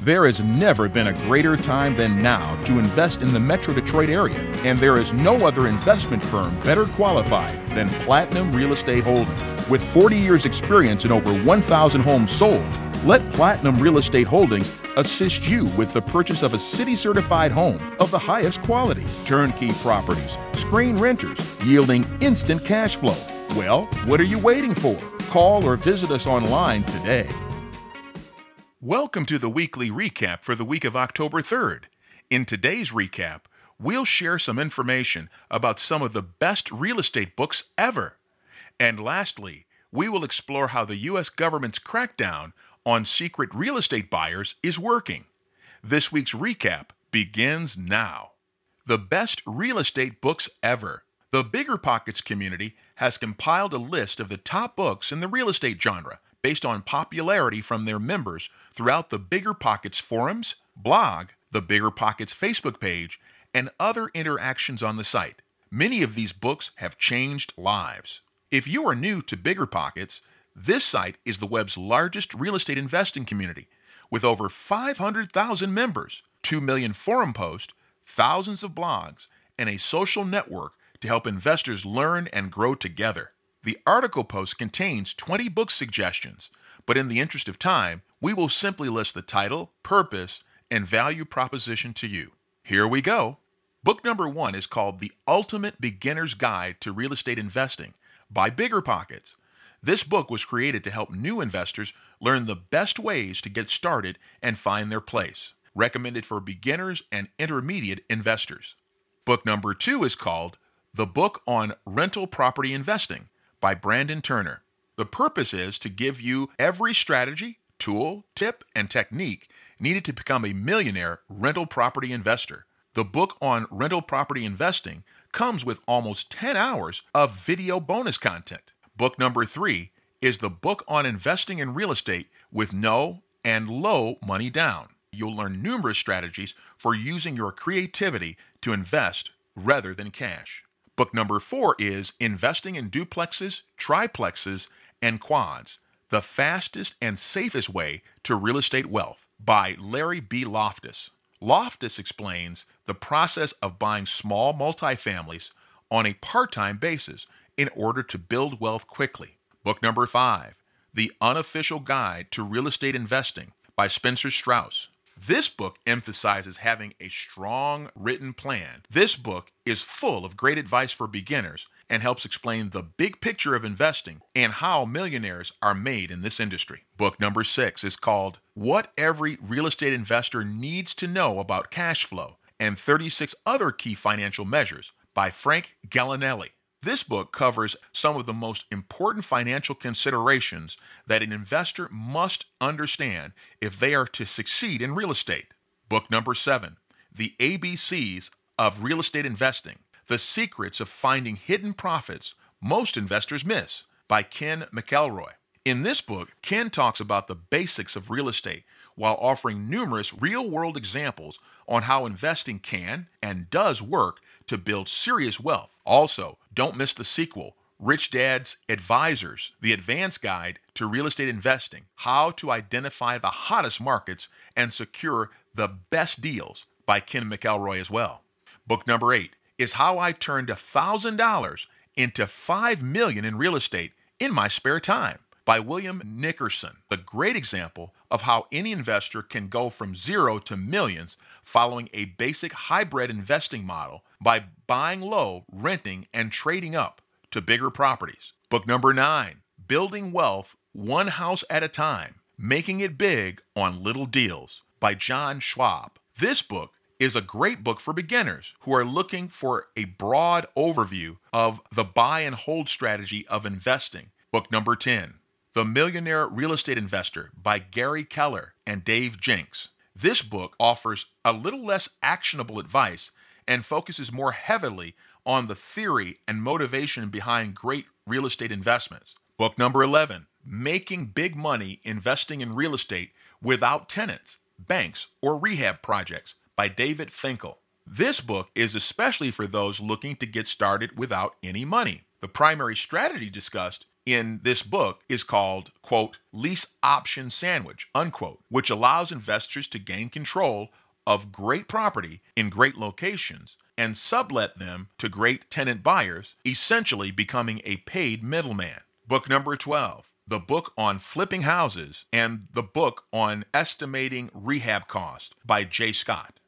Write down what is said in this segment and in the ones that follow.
There has never been a greater time than now to invest in the Metro Detroit area, and there is no other investment firm better qualified than Platinum Real Estate Holdings. With 40 years experience and over 1,000 homes sold, let Platinum Real Estate Holdings assist you with the purchase of a city-certified home of the highest quality. Turnkey properties, screen renters, yielding instant cash flow. Well, what are you waiting for? Call or visit us online today. Welcome to the weekly recap for the week of October 3rd. In today's recap, we'll share some information about some of the best real estate books ever. And lastly, we will explore how the U.S. government's crackdown on secret real estate buyers is working. This week's recap begins now. The best real estate books ever. The BiggerPockets community has compiled a list of the top books in the real estate genre based on popularity from their members throughout the BiggerPockets forums, blog, the BiggerPockets Facebook page, and other interactions on the site. Many of these books have changed lives. If you are new to BiggerPockets, this site is the web's largest real estate investing community, with over 500,000 members, 2 million forum posts, thousands of blogs, and a social network to help investors learn and grow together. The article post contains 20 book suggestions, but in the interest of time, we will simply list the title, purpose, and value proposition to you. Here we go. Book number 1 is called The Ultimate Beginner's Guide to Real Estate Investing by BiggerPockets. This book was created to help new investors learn the best ways to get started and find their place. Recommended for beginners and intermediate investors. Book number 2 is called The Book on Rental Property Investing by Brandon Turner. The purpose is to give you every strategy, tool, tip, and technique needed to become a millionaire rental property investor. The book on rental property investing comes with almost 10 hours of video bonus content. Book number 3 is the book on investing in real estate with no and low money down. You'll learn numerous strategies for using your creativity to invest rather than cash. Book number 4 is Investing in Duplexes, Triplexes, and Quads, the fastest and safest way to real estate wealth by Larry B. Loftus. Loftus explains the process of buying small multifamilies on a part-time basis in order to build wealth quickly. Book number 5, The Unofficial Guide to Real Estate Investing by Spencer Strauss. This book emphasizes having a strong written plan. This book is full of great advice for beginners and helps explain the big picture of investing and how millionaires are made in this industry. Book number 6 is called What Every Real Estate Investor Needs to Know About Cash Flow and 36 Other Key Financial Measures by Frank Gallinelli. This book covers some of the most important financial considerations that an investor must understand if they are to succeed in real estate. Book number 7, The ABCs of Real Estate Investing, The Secrets of Finding Hidden Profits Most Investors Miss by Ken McElroy. In this book, Ken talks about the basics of real estate while offering numerous real-world examples on how investing can and does work to build serious wealth. Also, don't miss the sequel, Rich Dad's Advisors, the advanced guide to real estate investing, how to identify the hottest markets and secure the best deals by Ken McElroy as well. Book number 8 is How I Turned $1,000 into $5 million in real estate in my spare time by William Nickerson, a great example of how any investor can go from zero to millions following a basic hybrid investing model by buying low, renting, and trading up to bigger properties. Book number 9, Building Wealth One House at a Time, Making It Big on Little Deals by John Schwab. This book is a great book for beginners who are looking for a broad overview of the buy and hold strategy of investing. Book number 10, The Millionaire Real Estate Investor by Gary Keller and Dave Jenks. This book offers a little less actionable advice and focuses more heavily on the theory and motivation behind great real estate investments. Book number 11, Making Big Money Investing in Real Estate Without Tenants, Banks, or Rehab Projects by David Finkel. This book is especially for those looking to get started without any money. The primary strategy discussed in this book is called, quote, lease option sandwich, unquote, which allows investors to gain control of great property in great locations and sublet them to great tenant buyers, essentially becoming a paid middleman. Book number 12, the book on flipping houses and the book on estimating rehab cost by Jay Scott.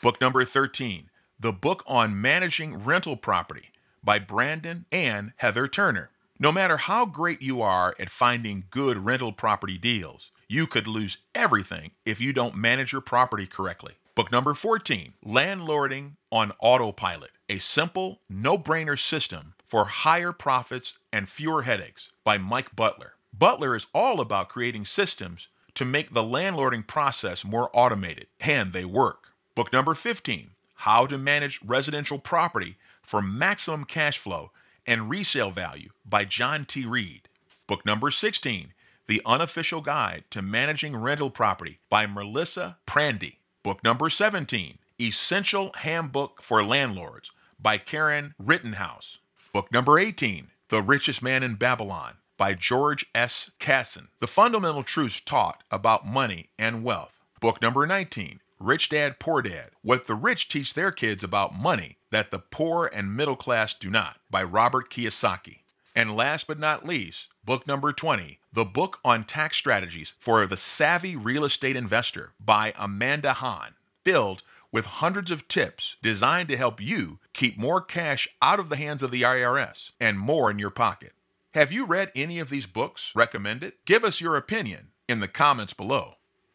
Book number 13, the book on managing rental property by Brandon and Heather Turner. No matter how great you are at finding good rental property deals, you could lose everything if you don't manage your property correctly. Book number 14, Landlording on Autopilot, a simple, no-brainer system for higher profits and fewer headaches by Mike Butler. Butler is all about creating systems to make the landlording process more automated, and they work. Book number 15, How to Manage Residential Property for Maximum Cash Flow and Resale Value by John T. Reed. Book number 16, The Unofficial Guide to Managing Rental Property by Melissa Prandy. Book number 17, Essential Handbook for Landlords by Karen Rittenhouse. Book number 18, The Richest Man in Babylon by George S. Casson. The fundamental truths taught about money and wealth. Book number 19, Rich Dad, Poor Dad, What the Rich Teach Their Kids About Money That the Poor and Middle Class Do Not by Robert Kiyosaki. And last but not least, book number 20, The Book on Tax Strategies for the Savvy Real Estate Investor by Amanda Hahn, filled with hundreds of tips designed to help you keep more cash out of the hands of the IRS and more in your pocket. Have you read any of these books recommended? Give us your opinion in the comments below.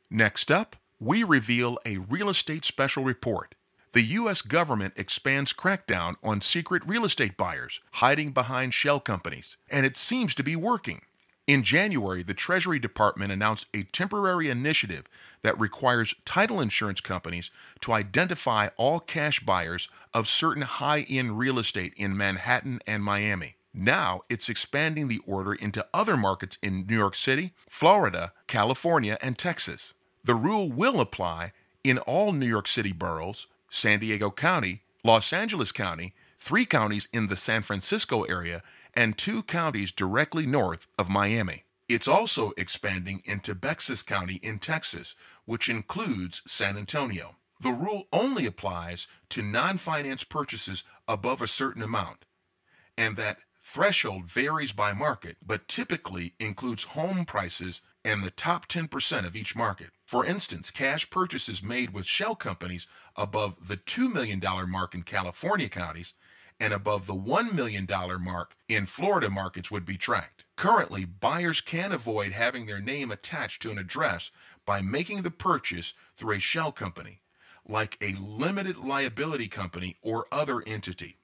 Next up, we reveal a real estate special report. The U.S. government expands crackdown on secret real estate buyers hiding behind shell companies, and it seems to be working. In January, the Treasury Department announced a temporary initiative that requires title insurance companies to identify all cash buyers of certain high-end real estate in Manhattan and Miami. Now it's expanding the order into other markets in New York City, Florida, California, and Texas. The rule will apply in all New York City boroughs, San Diego County, Los Angeles County, 3 counties in the San Francisco area, and 2 counties directly north of Miami. It's also expanding into Bexas County in Texas, which includes San Antonio. The rule only applies to non-finance purchases above a certain amount, and that threshold varies by market, but typically includes home prices and the top 10% of each market. For instance, cash purchases made with shell companies above the $2 million mark in California counties and above the $1 million mark in Florida markets would be tracked. Currently, buyers can avoid having their name attached to an address by making the purchase through a shell company, like a limited liability company or other entity.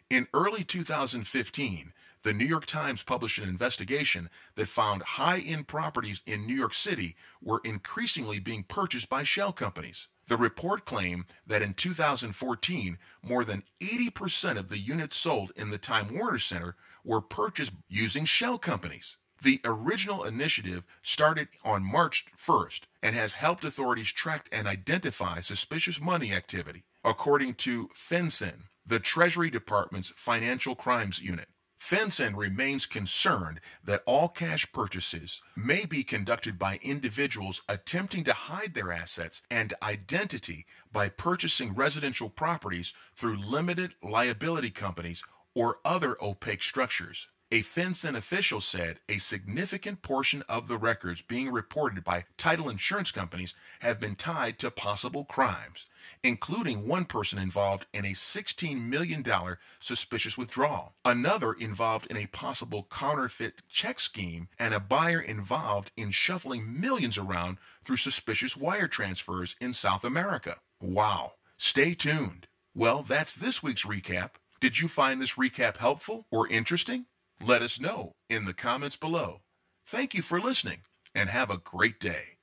In early 2015, the New York Times published an investigation that found high-end properties in New York City were increasingly being purchased by shell companies. The report claimed that in 2014, more than 80% of the units sold in the Time Warner Center were purchased using shell companies. The original initiative started on March 1st and has helped authorities track and identify suspicious money activity, according to FinCEN, the Treasury Department's Financial Crimes Unit. FinCEN remains concerned that all cash purchases may be conducted by individuals attempting to hide their assets and identity by purchasing residential properties through limited liability companies or other opaque structures. A FinCEN official said a significant portion of the records being reported by title insurance companies have been tied to possible crimes, including one person involved in a $16 million suspicious withdrawal, another involved in a possible counterfeit check scheme, and a buyer involved in shuffling millions around through suspicious wire transfers in South America. Wow. Stay tuned. Well, that's this week's recap. Did you find this recap helpful or interesting? Let us know in the comments below. Thank you for listening and have a great day.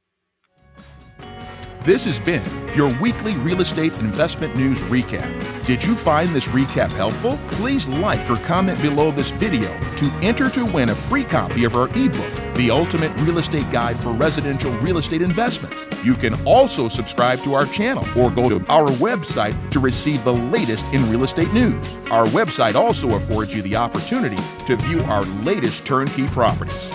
This has been your weekly real estate investment news recap. Did you find this recap helpful? Please like or comment below this video to enter to win a free copy of our ebook, the ultimate real estate guide for residential real estate investments. You can also subscribe to our channel or go to our website to receive the latest in real estate news. Our website also affords you the opportunity to view our latest turnkey properties.